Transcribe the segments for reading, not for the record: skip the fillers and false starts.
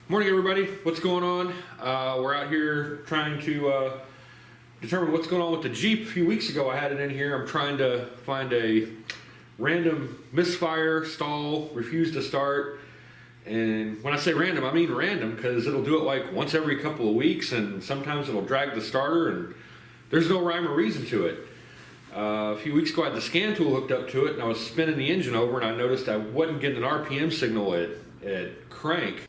Morning, everybody. What's going on? We're out here trying to determine what's going on with the Jeep. A few weeks ago, I had it in here. I'm trying to find a random misfire, stall, refuse to start. And when I say random, I mean random, because it'll do it like once every couple of weeks, and sometimes it'll drag the starter, and there's no rhyme or reason to it. A few weeks ago, I had the scan tool hooked up to it, and I was spinning the engine over, and I noticed I wasn't getting an RPM signal at crank.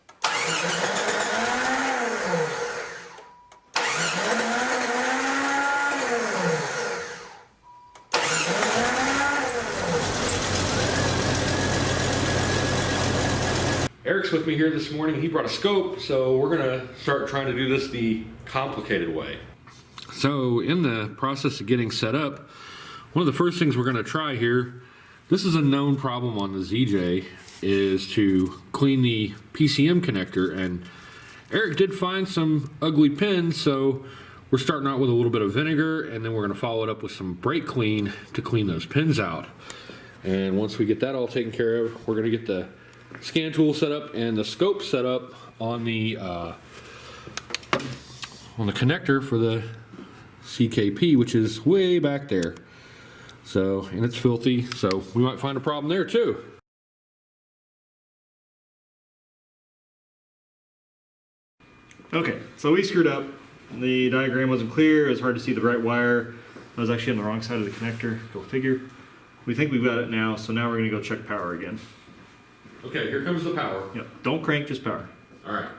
Eric's with me here this morning. He brought a scope, so we're gonna start trying to do this the complicated way. So in the process of getting set up, one of the first things we're gonna try here, this is a known problem on the ZJ, is to clean the PCM connector, and Eric did find some ugly pins, so we're starting out with a little bit of vinegar, and then we're gonna follow it up with some brake clean to clean those pins out. And once we get that all taken care of, we're gonna get the scan tool set up and the scope set up on the connector for the CKP, which is way back there. So, and it's filthy, so we might find a problem there too. Okay, so we screwed up. The diagram wasn't clear. It was hard to see the right wire. I was actually on the wrong side of the connector. Go figure. We think we've got it now, so now we're going to go check power again. Okay, here comes the power. Yep. Don't crank, just power. All right.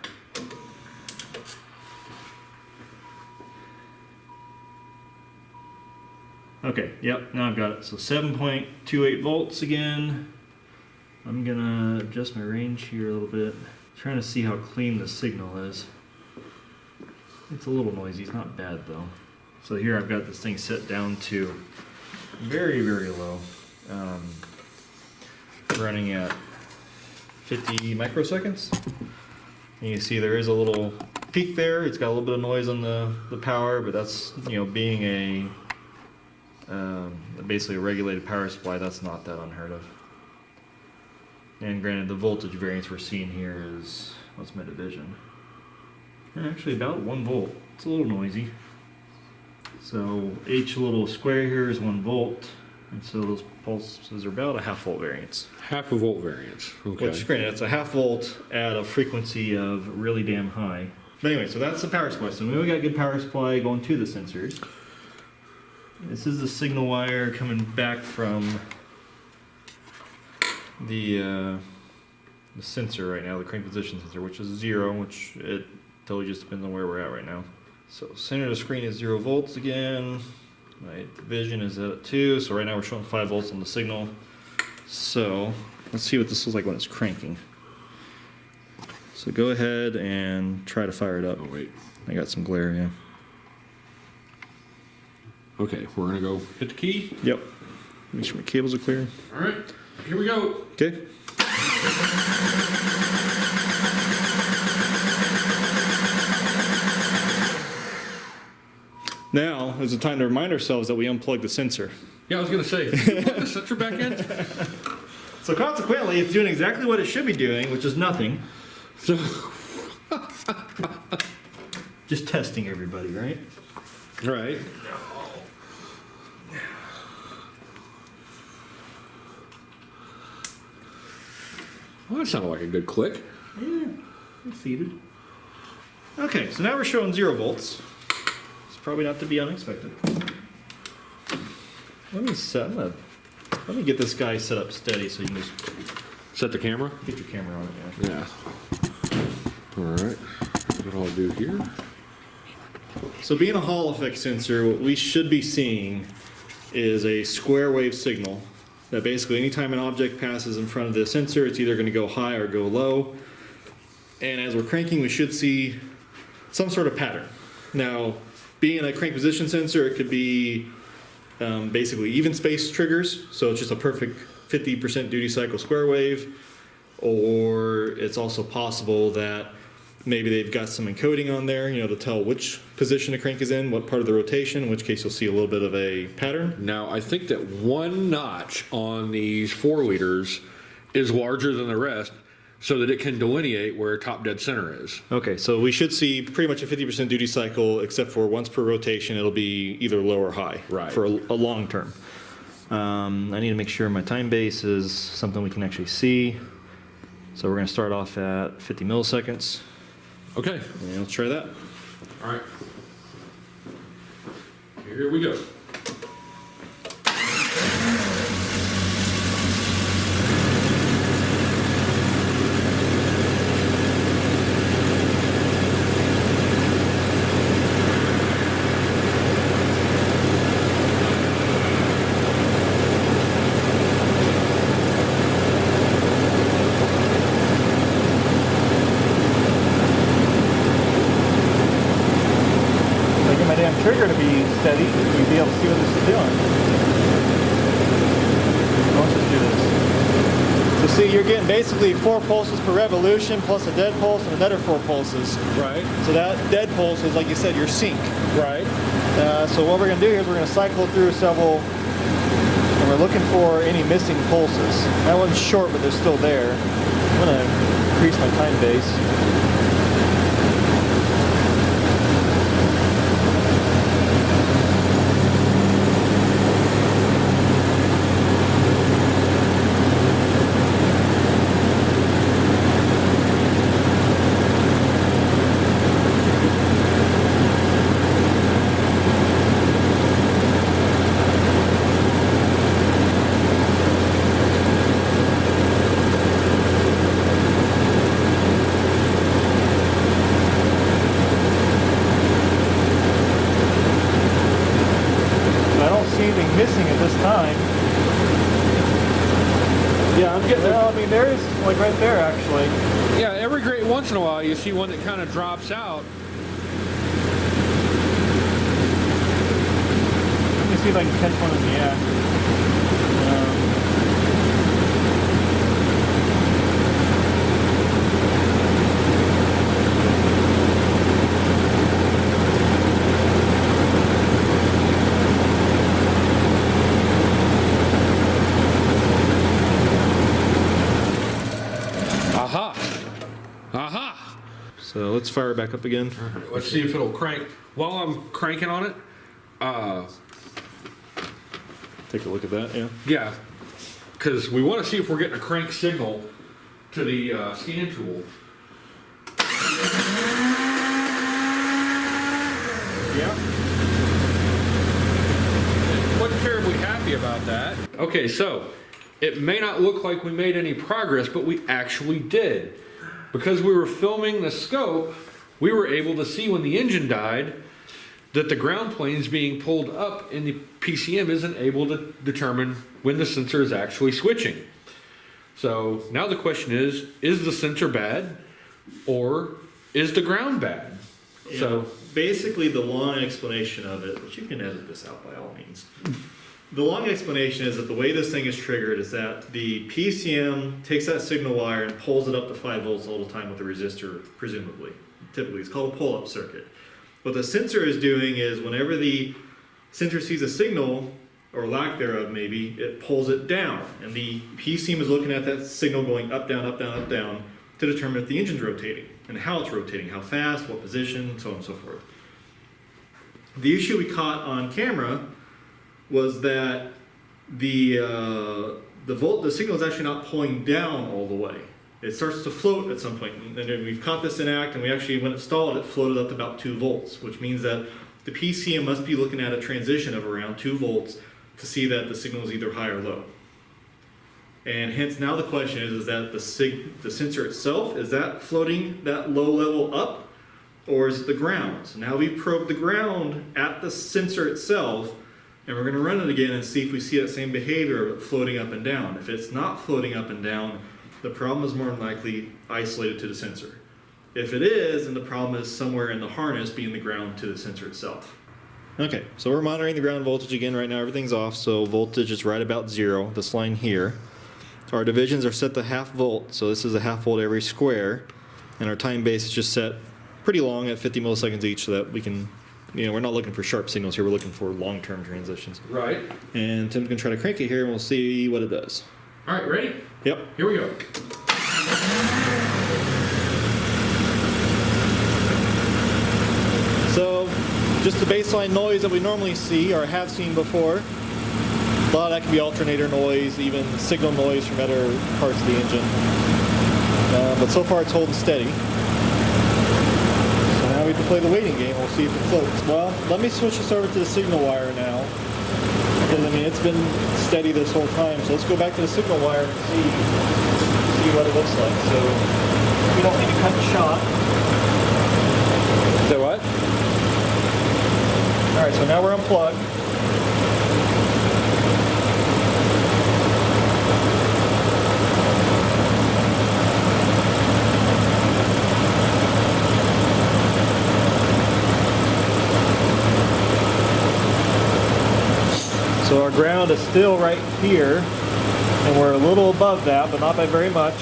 Okay, yep, now I've got it. So 7.28 volts again. I'm going to adjust my range here a little bit. Trying to see how clean the signal is. It's a little noisy, it's not bad though. So here I've got this thing set down to very, very low. Running at 50 microseconds. And you see there is a little peak there. It's got a little bit of noise on the power, but that's, you know, being a basically a regulated power supply, that's not that unheard of. And granted, the voltage variance we're seeing here is, what's my division? Actually about 1 volt. It's a little noisy. So each little square here is 1 volt. And so those pulses are about a half volt variance. Half a volt variance, okay. Which, granted, it's a half volt at a frequency of really damn high. But anyway, so that's the power supply. So we got good power supply going to the sensors. This is the signal wire coming back from the sensor right now, the crank position sensor, which is 0, which it totally just depends on where we're at right now. So center of the screen is 0 volts again. My division is at 2, so right now we're showing 5 volts on the signal. So let's see what this looks like when it's cranking. So go ahead and try to fire it up. Oh wait, I got some glare, yeah. Okay, we're gonna go hit the key. Yep. Make sure my cables are clear. All right, here we go. Okay. Now is the time to remind ourselves that we unplugged the sensor. Yeah, I was gonna say, did you plug the sensor back in? So consequently, it's doing exactly what it should be doing, which is nothing. So, Just testing everybody, right? right. Well, that sounded like a good click. Yeah, it's seated. Okay, so now we're showing 0 volts. It's probably not to be unexpected. Let me get this guy set up steady so you can just Set the camera? get your camera on it. Yeah. All right. What I'll do here. So being a Hall effect sensor, what we should be seeing is a square wave signal that basically anytime an object passes in front of the sensor, it's either going to go high or go low. And as we're cranking, we should see some sort of pattern. Now, being a crank position sensor, it could be basically even space triggers, so it's just a perfect 50% duty cycle square wave, or it's also possible that maybe they've got some encoding on there, you know, to tell which position the crank is in, what part of the rotation, in which case you'll see a little bit of a pattern. Now, I think that one notch on these 4 liters is larger than the rest. so that it can delineate where top dead center is. Okay, so we should see pretty much a 50% duty cycle, except for once per rotation, it'll be either low or high for a long term. I need to make sure my time base is something we can actually see. So we're going to start off at 50 milliseconds. Okay. And let's try that. All right. Here we go. Trigger to be steady, you'll be able to see what this is doing. Let's just do this. So see, you're getting basically 4 pulses per revolution plus a dead pulse and another 4 pulses. Right. So that dead pulse is, like you said, your sync. Right. So what we're going to do here is we're going to cycle through several, and we're looking for any missing pulses. That one's short, but they're still there. I'm going to increase my time base. Missing at this time. Yeah, I'm getting there. Well, I mean, there's like right there actually. Yeah, every great once in a while you see one that kind of drops out. Let me see if I can catch one in the act. Aha! So let's fire it back up again. Right, let's see if it'll crank. While I'm cranking on it, take a look at that, yeah. Yeah, because we want to see if we're getting a crank signal to the scan tool. Yeah. Wasn't terribly happy about that. Okay, so it may not look like we made any progress, but we actually did. Because we were filming the scope, we were able to see when the engine died that the ground plane's being pulled up and the PCM isn't able to determine when the sensor is actually switching. So now the question is the sensor bad or is the ground bad? Yeah, so basically the long explanation of it, which you can edit this out by all means. The long explanation is that the way this thing is triggered is that the PCM takes that signal wire and pulls it up to 5 volts all the time with a resistor, presumably. Typically, it's called a pull-up circuit. What the sensor is doing is whenever the sensor sees a signal, or lack thereof maybe, it pulls it down. And the PCM is looking at that signal going up, down, up, down, up, down to determine if the engine's rotating and how it's rotating, how fast, what position, so on and so forth. The issue we caught on camera was that the signal is actually not pulling down all the way. It starts to float at some point, and we've caught this in act, and we actually, when it stalled, it floated up to about 2 volts, which means that the PCM must be looking at a transition of around 2 volts to see that the signal is either high or low. And hence now the question is that the sensor itself, is that floating that low level up, or is it the ground? So now we've probed the ground at the sensor itself, and we're going to run it again and see if we see that same behavior of it floating up and down. If it's not floating up and down, the problem is more than likely isolated to the sensor. If it is, then the problem is somewhere in the harness being the ground to the sensor itself. Okay, so we're monitoring the ground voltage again right now. Everything's off, so voltage is right about 0, this line here. Our divisions are set to 0.5 volt, so this is a 0.5 volt every square. And our time base is just set pretty long at 50 milliseconds each so that we can, we're not looking for sharp signals here, we're looking for long-term transitions. Right. And Tim's going to try to crank it here and we'll see what it does. All right, ready? Yep. Here we go. just the baseline noise that we normally see or have seen before. A lot of that can be alternator noise, even signal noise from other parts of the engine. But so far it's holding steady. So now we can play the waiting game. We'll see if it floats. Well, let me switch this over to the signal wire now. Because I mean, it's been steady this whole time. So let's go back to the signal wire and see what it looks like. So we don't need to cut the shot. Is that what? All right, so now we're unplugged. So our ground is still right here, and we're a little above that, but not by very much.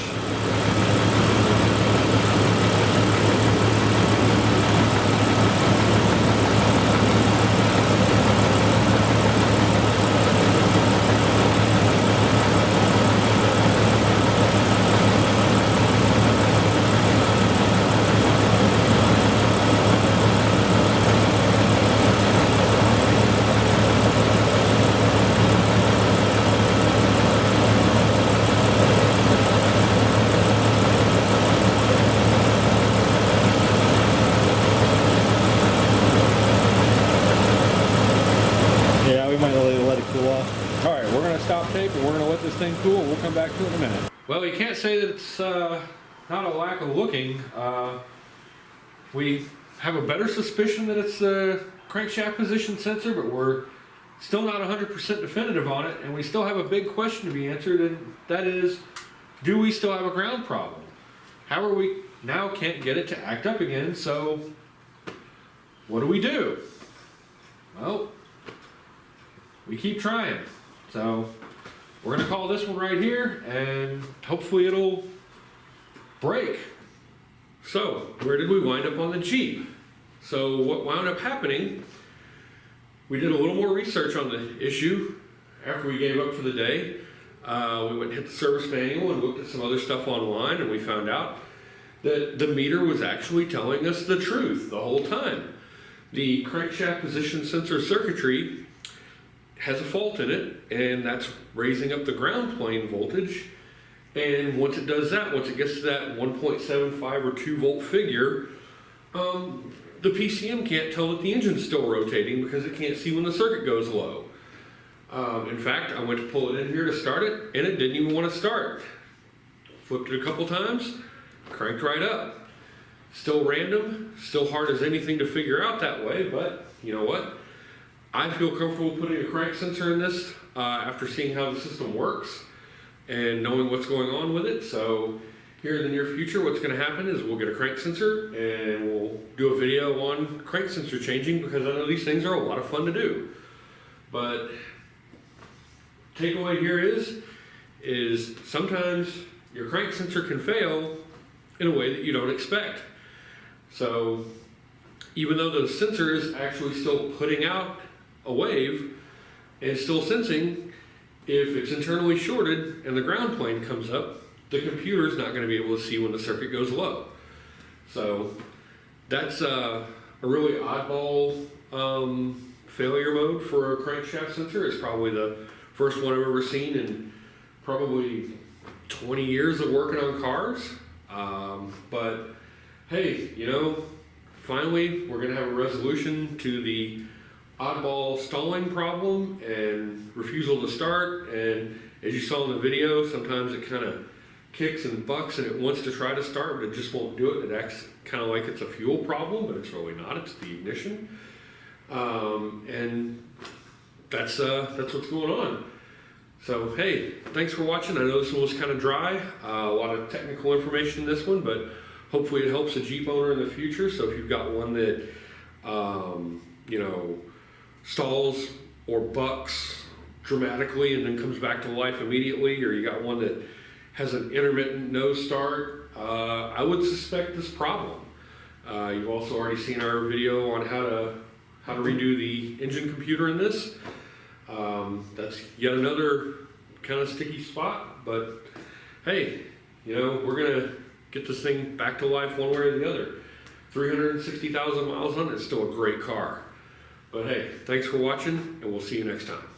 Thing cool. We'll come back to it in a minute. Well, you can't say that it's not a lack of looking. We have a better suspicion that it's the crankshaft position sensor, but we're still not 100% definitive on it, and we still have a big question to be answered, and that is, do we still have a ground problem? However, we now can't get it to act up again, so what do we do? Well, we keep trying. So we're going to call this one right here, and hopefully it'll break. So, where did we wind up on the Jeep? So, what wound up happening, we did a little more research on the issue after we gave up for the day. We went and hit the service manual and looked at some other stuff online, and we found out that the meter was actually telling us the truth the whole time. The crankshaft position sensor circuitry has a fault in it, and that's raising up the ground plane voltage. And once it does that, once it gets to that 1.75 or 2 volt figure, the PCM can't tell that the engine's still rotating because it can't see when the circuit goes low. In fact, I went to pull it in here to start it, and it didn't even want to start. Flipped it a couple times, cranked right up. Still random, still hard as anything to figure out that way, but you know what? I feel comfortable putting a crank sensor in this after seeing how the system works and knowing what's going on with it. So here in the near future, what's going to happen is we'll get a crank sensor and we'll do a video on crank sensor changing, because I know these things are a lot of fun to do. But takeaway here is sometimes your crank sensor can fail in a way that you don't expect. So even though the sensor is actually still putting out a wave and still sensing, if it's internally shorted and the ground plane comes up, the computer's not going to be able to see when the circuit goes low. So that's a really oddball failure mode for a crankshaft sensor. It's probably the first one I've ever seen in probably 20 years of working on cars. But hey, you know, finally we're going to have a resolution to the oddball stalling problem and refusal to start. And as you saw in the video, sometimes it kind of kicks and bucks and it wants to try to start, but it just won't do it. It acts kind of like it's a fuel problem, but it's really not. It's the ignition. And that's what's going on. So hey, thanks for watching. I know this one was kind of dry, a lot of technical information in this one, but hopefully it helps a Jeep owner in the future. So if you've got one that you know, stalls or bucks dramatically and then comes back to life immediately, or you got one that has an intermittent no start, I would suspect this problem. You've also already seen our video on how to redo the engine computer in this. That's yet another kind of sticky spot, but hey, you know, we're gonna get this thing back to life one way or the other. 360,000 miles on it, it's still a great car. But hey, thanks for watching, and we'll see you next time.